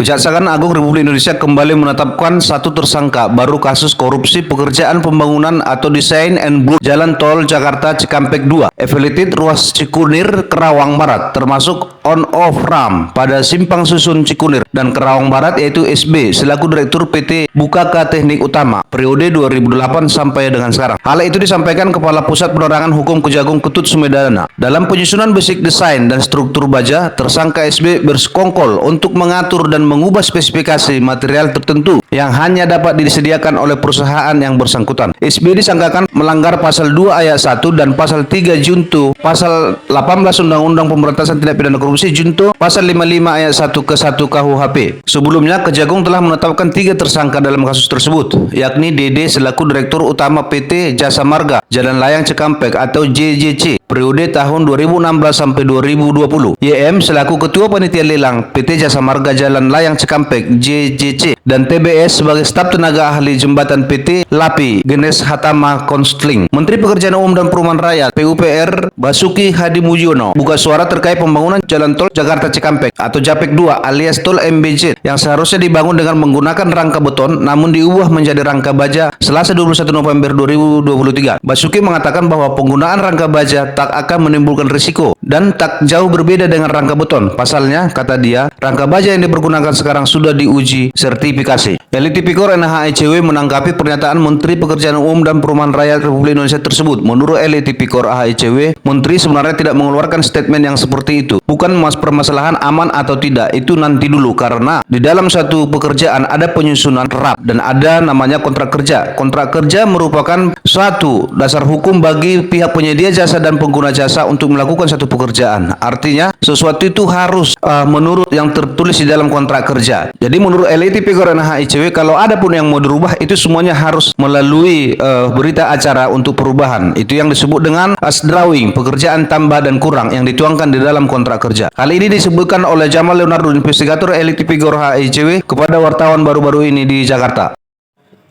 Kejaksaan Agung Republik Indonesia kembali menetapkan satu tersangka baru kasus korupsi pekerjaan pembangunan atau desain and build Jalan Tol Jakarta Cikampek 2, affiliated ruas Cikunir, Kerawang Barat, termasuk on-off ramp pada Simpang Susun Cikunir dan Kerawang Barat, yaitu SB selaku Direktur PT Bukaka Teknik Utama periode 2008 sampai dengan sekarang. Hal itu disampaikan Kepala Pusat Penerangan Hukum Kejagung Ketut Sumedana. Dalam penyusunan basic desain dan struktur baja, tersangka SB bersekongkol untuk mengatur dan mengubah spesifikasi material tertentu yang hanya dapat disediakan oleh perusahaan yang bersangkutan. SB disangkakan melanggar pasal 2 ayat 1 dan pasal 3 junto pasal 18 Undang-Undang Pemberantasan Tindak Pidana Korupsi junto pasal 55 ayat 1 ke 1 KUHP. Sebelumnya Kejagung telah menetapkan 3 tersangka dalam kasus tersebut, yakni DD selaku Direktur Utama PT Jasa Marga Jalan Layang Cikampek atau JJC periode tahun 2016 sampai 2020, YM selaku Ketua Panitia Lelang PT Jasa Marga Jalan Layang Cikampek JJC, dan TBS sebagai staf tenaga ahli jembatan PT LAPI Genes Hatama Konstling. Menteri Pekerjaan Umum dan Perumahan Rakyat PUPR Basuki Hadi Mulyono buka suara terkait pembangunan Jalan Tol Jakarta Cikampek atau JAPEK 2 alias Tol MBZ yang seharusnya dibangun dengan menggunakan rangka beton namun diubah menjadi rangka baja Selasa 21 November 2023. Basuki mengatakan bahwa penggunaan rangka baja tak akan menimbulkan risiko dan tak jauh berbeda dengan rangka beton. Pasalnya, kata dia, rangka baja yang dipergunakan sekarang sudah diuji sertifikasi. Elit Tipikor NHICW menanggapi pernyataan Menteri Pekerjaan Umum dan Perumahan Rakyat Republik Indonesia tersebut. Menurut Elit Tipikor NHICW, Menteri sebenarnya tidak mengeluarkan statement yang seperti itu. Bukan permasalahan aman atau tidak, itu nanti dulu, karena di dalam satu pekerjaan ada penyusunan RAP dan ada namanya kontrak kerja. Kontrak kerja merupakan suatu dasar hukum bagi pihak penyedia jasa dan pengguna jasa untuk melakukan satu pekerjaan. Artinya sesuatu itu harus menurut yang tertulis di dalam kontrak kerja. Jadi menurut Elit Tipikor NHICW, kalau ada pun yang mau dirubah itu semuanya harus melalui berita acara untuk perubahan. Itu yang disebut dengan as drawing, pekerjaan tambah dan kurang yang dituangkan di dalam kontrak kerja. Hal ini disebutkan oleh Jamal Leonardo, investigator Elit Tipikor NHICW, kepada wartawan baru-baru ini di Jakarta.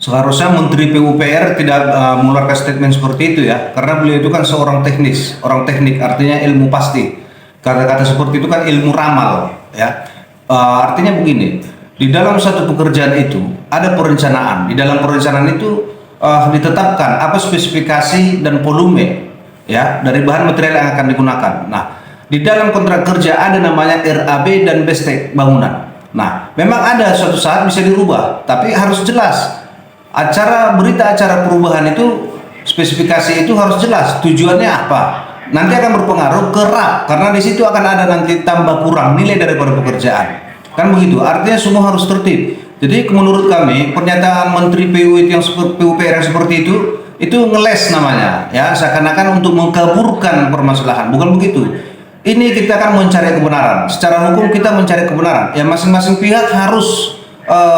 Seharusnya Menteri PUPR tidak mengeluarkan statement seperti itu ya, karena beliau itu kan seorang teknis, orang teknik, artinya ilmu pasti. Kata-kata seperti itu kan ilmu ramal ya. Artinya begini, di dalam satu pekerjaan itu ada perencanaan. Di dalam perencanaan itu ditetapkan apa spesifikasi dan volume ya dari bahan material yang akan digunakan. Nah, di dalam kontrak kerja ada namanya RAB dan BSTEK bangunan. Nah, memang ada suatu saat bisa dirubah, tapi harus jelas. Berita acara perubahan itu, spesifikasi itu harus jelas tujuannya apa. Nanti akan berpengaruh ke RAP, karena di situ akan ada nanti tambah kurang nilai daripada pekerjaan. Kan begitu, artinya semua harus tertib. Jadi menurut kami pernyataan Menteri PUPR yang seperti itu ngeles namanya ya, seakan-akan untuk mengkaburkan permasalahan. Bukan begitu. Ini kita akan mencari kebenaran. Secara hukum kita mencari kebenaran. Ya, masing-masing pihak harus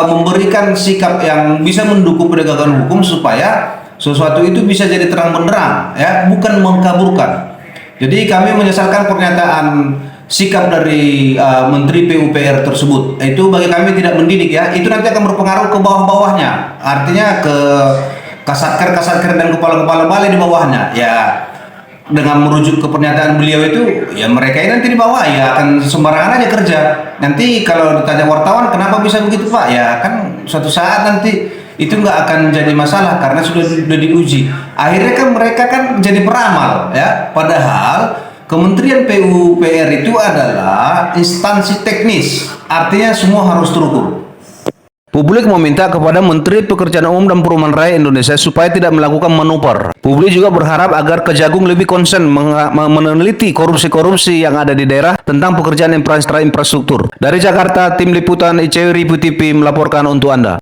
memberikan sikap yang bisa mendukung penegakan hukum supaya sesuatu itu bisa jadi terang benderang ya, bukan mengkaburkan. Jadi kami menyesalkan pernyataan sikap dari Menteri PUPR tersebut. Itu bagi kami tidak mendidik ya. Itu nanti akan berpengaruh ke bawah-bawahnya. Artinya ke kasatker dan kepala-kepala balai di bawahnya. Ya, dengan merujuk ke pernyataan beliau itu, ya mereka ini nanti di bawah ya akan sembarangan aja kerja. Nanti kalau ditanya wartawan kenapa bisa begitu Pak, ya kan suatu saat nanti itu nggak akan jadi masalah karena sudah diuji. Akhirnya kan mereka kan jadi peramal ya, padahal Kementerian PUPR itu adalah instansi teknis, artinya semua harus terukur. Publik meminta kepada Menteri Pekerjaan Umum dan Perumahan Rakyat Indonesia supaya tidak melakukan manuver. Publik juga berharap agar Kejagung lebih konsen meneliti korupsi-korupsi yang ada di daerah tentang pekerjaan infrastruktur. Dari Jakarta, tim liputan ICW Ribu TV melaporkan untuk Anda.